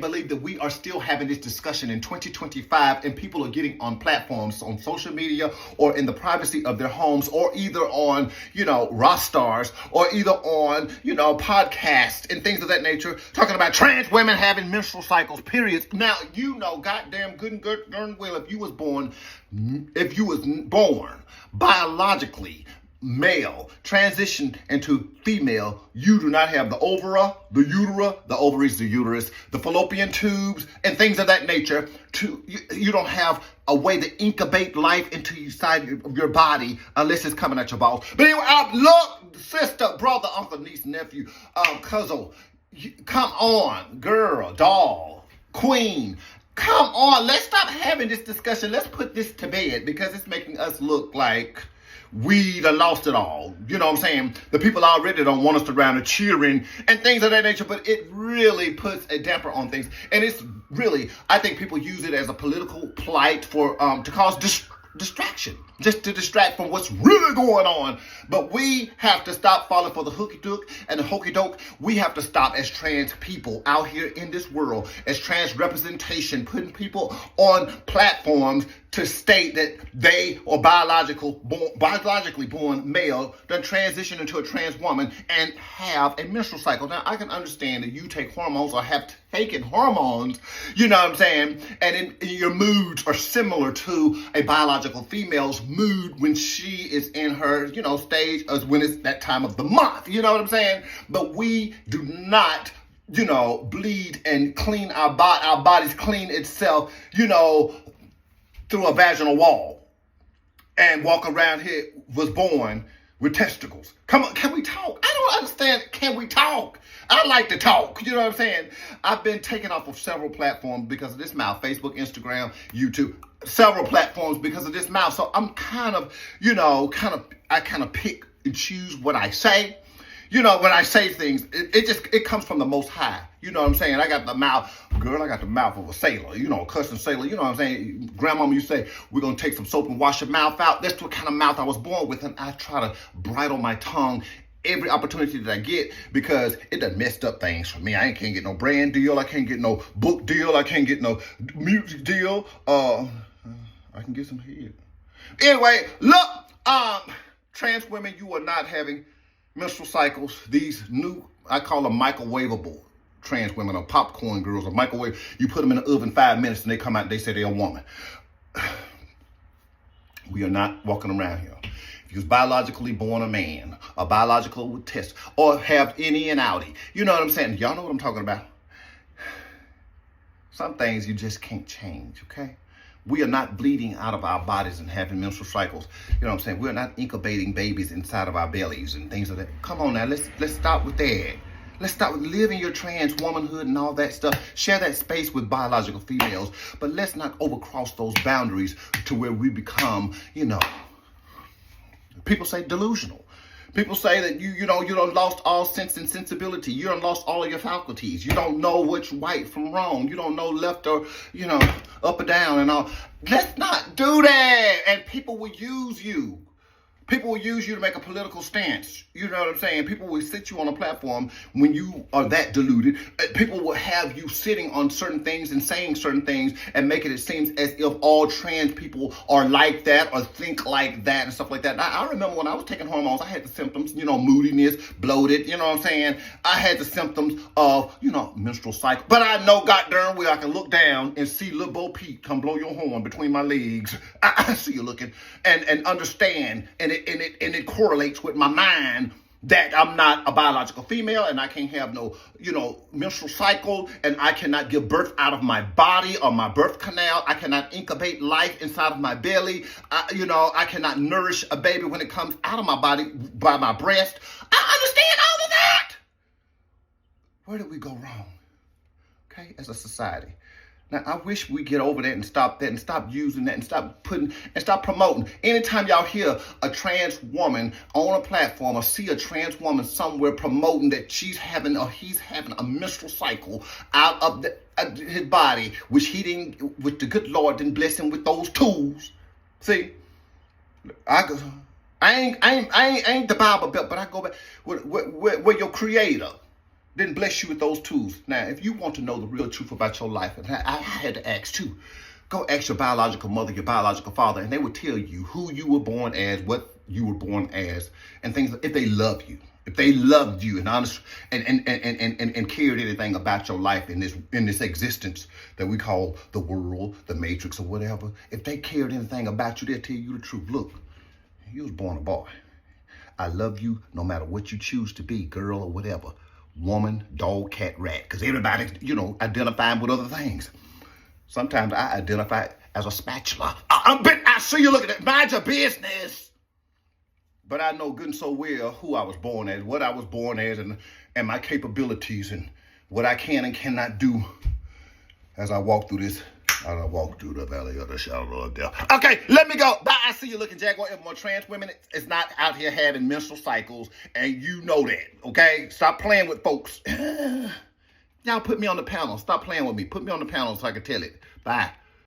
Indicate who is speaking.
Speaker 1: believe that we are still having this discussion in 2025, and people are getting on platforms on social media or in the privacy of their homes, or either on, rock stars, or either on, podcasts and things of that nature, talking about trans women having menstrual cycles, periods. Now, goddamn good and darn well, if you was born biologically male, transitioned into female, you do not have the ovara, the utera, the ovaries, the uterus, the fallopian tubes, and things of that nature. You don't have a way to incubate life into inside your body unless it's coming at your balls. But anyway, look, sister, brother, uncle, niece, nephew, cousin, come on, girl, doll, queen. Come on, let's stop having this discussion. Let's put this to bed, because it's making us look like we done lost it all. You know what I'm saying? The people already don't want us around and cheering and things of that nature, but it really puts a damper on things. And it's really, I think people use it as a political plight for to cause distraction, just to distract from what's really going on. But we have to stop falling for the hooky dook and the hokey doke. We have to stop, as trans people out here in this world, as trans representation, putting people on platforms to state that they are biologically born male, then transition into a trans woman and have a menstrual cycle. Now, I can understand that you take hormones or have taken hormones, you know what I'm saying, and your moods are similar to a biological female's mood when she is in her, stage, as when it's that time of the month, you know what I'm saying? But we do not bleed and clean our bodies clean itself, through a vaginal wall, and walk around here was born with testicles. Come on, can we talk? I don't understand. Can we talk? I like to talk. You know what I'm saying? I've been taken off of several platforms because of this mouth. Facebook, Instagram, YouTube, several platforms because of this mouth. So I'm I kind of pick and choose what I say. When I say things, it comes from the Most High. You know what I'm saying? I got the mouth of a sailor, cussing sailor. You know what I'm saying? Grandmama used to say, we're going to take some soap and wash your mouth out. That's what kind of mouth I was born with. And I try to bridle my tongue every opportunity that I get, because it done messed up things for me. I can't get no brand deal. I can't get no book deal. I can't get no music deal. I can get some head. Anyway, look, trans women, you are not having menstrual cycles. These new, I call them microwavable trans women, or popcorn girls, or microwave. You put them in the oven 5 minutes and they come out and they say they're a woman. We are not walking around here. If you was biologically born a man, or biological with test, or have any and outie, you know what I'm saying? Y'all know what I'm talking about. Some things you just can't change, okay? We are not bleeding out of our bodies and having menstrual cycles. You know what I'm saying? We're not incubating babies inside of our bellies and things like that. Come on now, let's stop with that. Let's stop with living your trans womanhood and all that stuff. Share that space with biological females, but let's not overcross those boundaries to where we become, people say delusional. People say that you done lost all sense and sensibility. You done lost all of your faculties. You don't know which right from wrong. You don't know left or, up or down and all. Let's not do that. And people will use you. People will use you to make a political stance. You know what I'm saying? People will sit you on a platform when you are that deluded. People will have you sitting on certain things and saying certain things and making it seem as if all trans people are like that or think like that and stuff like that. I remember when I was taking hormones, I had the symptoms, moodiness, bloated, you know what I'm saying? I had the symptoms of, menstrual cycle. But I know goddamn well I can look down and see little Bo Peep come blow your horn between my legs. I see you looking and understand, and it correlates with my mind that I'm not a biological female and I can't have no, menstrual cycle, and I cannot give birth out of my body or my birth canal. I cannot incubate life inside of my belly. I cannot nourish a baby when it comes out of my body by my breast. I understand all of that. Where did we go wrong? Okay, as a society. Now, I wish we get over that and stop that and stop using that and stop promoting. Anytime y'all hear a trans woman on a platform or see a trans woman somewhere promoting that she's having or he's having a menstrual cycle out of his body, which the good Lord didn't bless him with those tools. See, I ain't the Bible belt, but I go back where your creator didn't bless you with those tools. Now, if you want to know the real truth about your life, and I had to ask too, go ask your biological mother, your biological father, and they would tell you who you were born as, what you were born as, and things. If they love you, if they loved you and honest and cared anything about your life in this existence that we call the world, the matrix, or whatever, if they cared anything about you, they'll tell you the truth. Look, you was born a boy. I love you no matter what you choose to be, girl or whatever. Woman, dog, cat, rat. Because everybody, identifying with other things. Sometimes I identify as a spatula. I see you looking at, mind your business. But I know good and so well who I was born as, what I was born as, and my capabilities, and what I can and cannot do as I walk through this, as I walk through the valley of the shadow of death. Okay, let me go. Bye. I see you looking, Jaguar. More trans women is not out here having menstrual cycles, and you know that, okay? Stop playing with folks. Y'all put me on the panel. Stop playing with me. Put me on the panel so I can tell it. Bye.